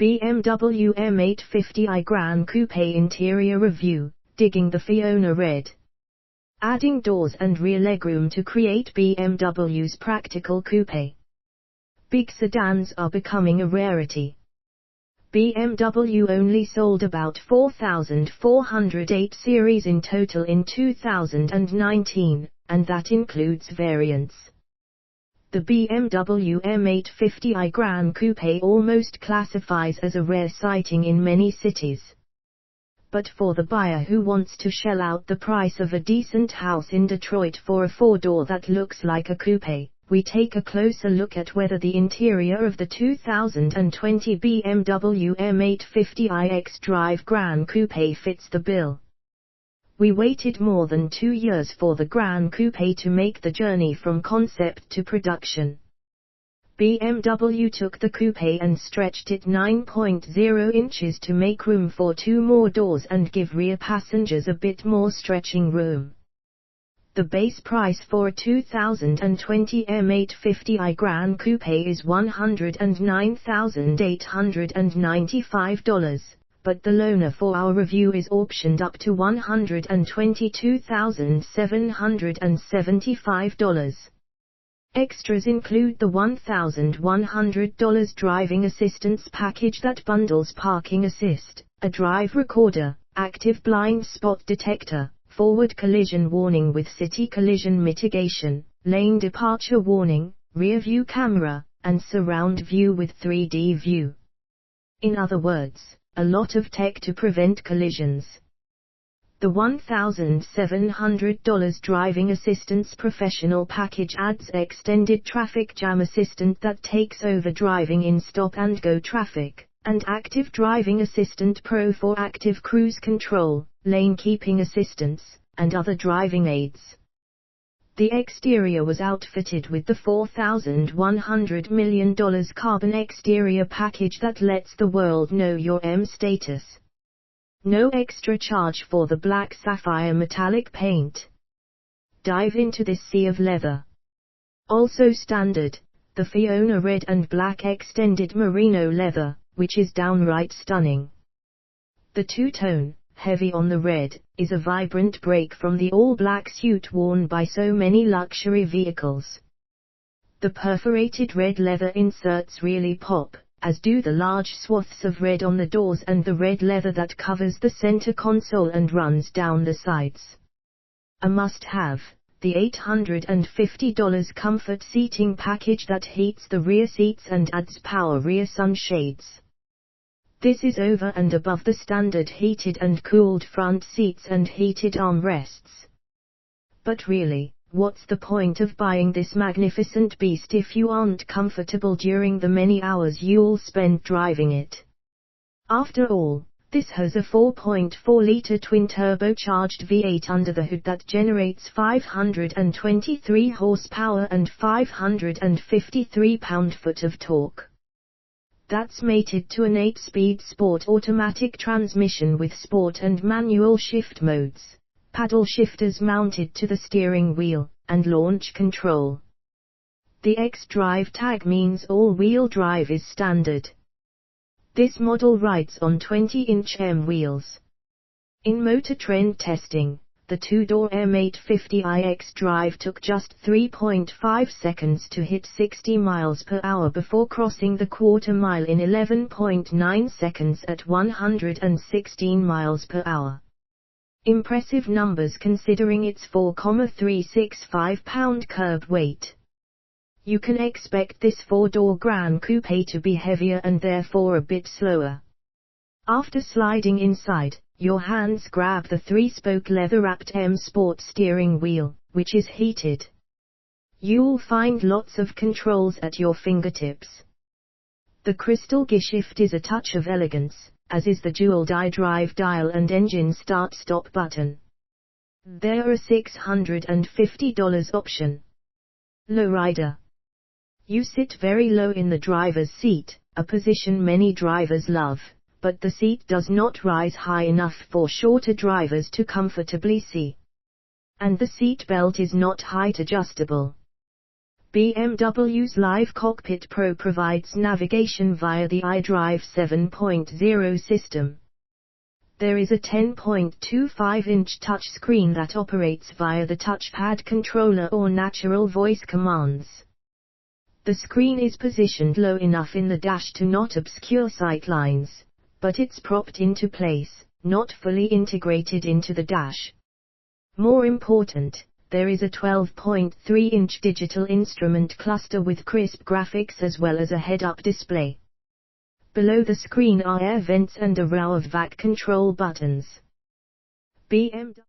BMW M850i Gran Coupe interior review, digging the Fiona red. Adding doors and rear legroom to create BMW's practical coupe. Big sedans are becoming a rarity. BMW only sold about 4,408 series in total in 2019, and that includes variants. The BMW M850i Gran Coupe almost classifies as a rare sighting in many cities. But for the buyer who wants to shell out the price of a decent house in Detroit for a four-door that looks like a coupe, we take a closer look at whether the interior of the 2020 BMW M850i xDrive Gran Coupe fits the bill. We waited more than 2 years for the Gran Coupe to make the journey from concept to production. BMW took the coupe and stretched it 9.0 inches to make room for 2 more doors and give rear passengers a bit more stretching room. The base price for a 2020 M850i Gran Coupe is $109,895. But the loaner for our review is auctioned up to $122,775. Extras include the $1,100 driving assistance package that bundles parking assist, a drive recorder, active blind spot detector, forward collision warning with city collision mitigation, lane departure warning, rear view camera, and surround view with 3D view. In other words, a lot of tech to prevent collisions. The $1,700 driving assistance professional package adds extended traffic jam assistant that takes over driving in stop-and-go traffic, and active driving assistant pro for active cruise control, lane keeping assistance, and other driving aids. The exterior was outfitted with the $4,100 million carbon exterior package that lets the world know your M status. No extra charge for the black sapphire metallic paint. Dive into this sea of leather. Also standard, the Fiona red and black extended merino leather, which is downright stunning. The two-tone, heavy on the red, is a vibrant break from the all-black suit worn by so many luxury vehicles. The perforated red leather inserts really pop, as do the large swaths of red on the doors and the red leather that covers the center console and runs down the sides. A must-have, the $850 comfort seating package that heats the rear seats and adds power rear sunshades. This is over and above the standard heated and cooled front seats and heated armrests. But really, what's the point of buying this magnificent beast if you aren't comfortable during the many hours you'll spend driving it? After all, this has a 4.4-liter twin-turbocharged V8 under the hood that generates 523 horsepower and 553 pound-foot of torque. That's mated to an 8-speed sport automatic transmission with sport and manual shift modes, paddle shifters mounted to the steering wheel, and launch control. The xDrive tag means all-wheel drive is standard. This model rides on 20-inch M wheels. In Motor Trend testing, the two-door M850i xDrive took just 3.5 seconds to hit 60 miles per hour before crossing the quarter mile in 11.9 seconds at 116 miles per hour. Impressive numbers considering its 4,365 pound curb weight. You can expect this four-door Gran Coupe to be heavier and therefore a bit slower. After sliding inside, your hands grab the 3-spoke leather-wrapped M Sport steering wheel, which is heated. You'll find lots of controls at your fingertips. The crystal gearshift is a touch of elegance, as is the dual-die drive dial and engine start-stop button. There are a $650 option. Lowrider. You sit very low in the driver's seat, a position many drivers love, but the seat does not rise high enough for shorter drivers to comfortably see. And the seat belt is not height adjustable. BMW's Live Cockpit Pro provides navigation via the iDrive 7.0 system. There is a 10.25-inch touchscreen that operates via the touchpad controller or natural voice commands. The screen is positioned low enough in the dash to not obscure sightlines, but it's propped into place, not fully integrated into the dash. More important, there is a 12.3-inch digital instrument cluster with crisp graphics as well as a head-up display. Below the screen are air vents and a row of vac control buttons. BMW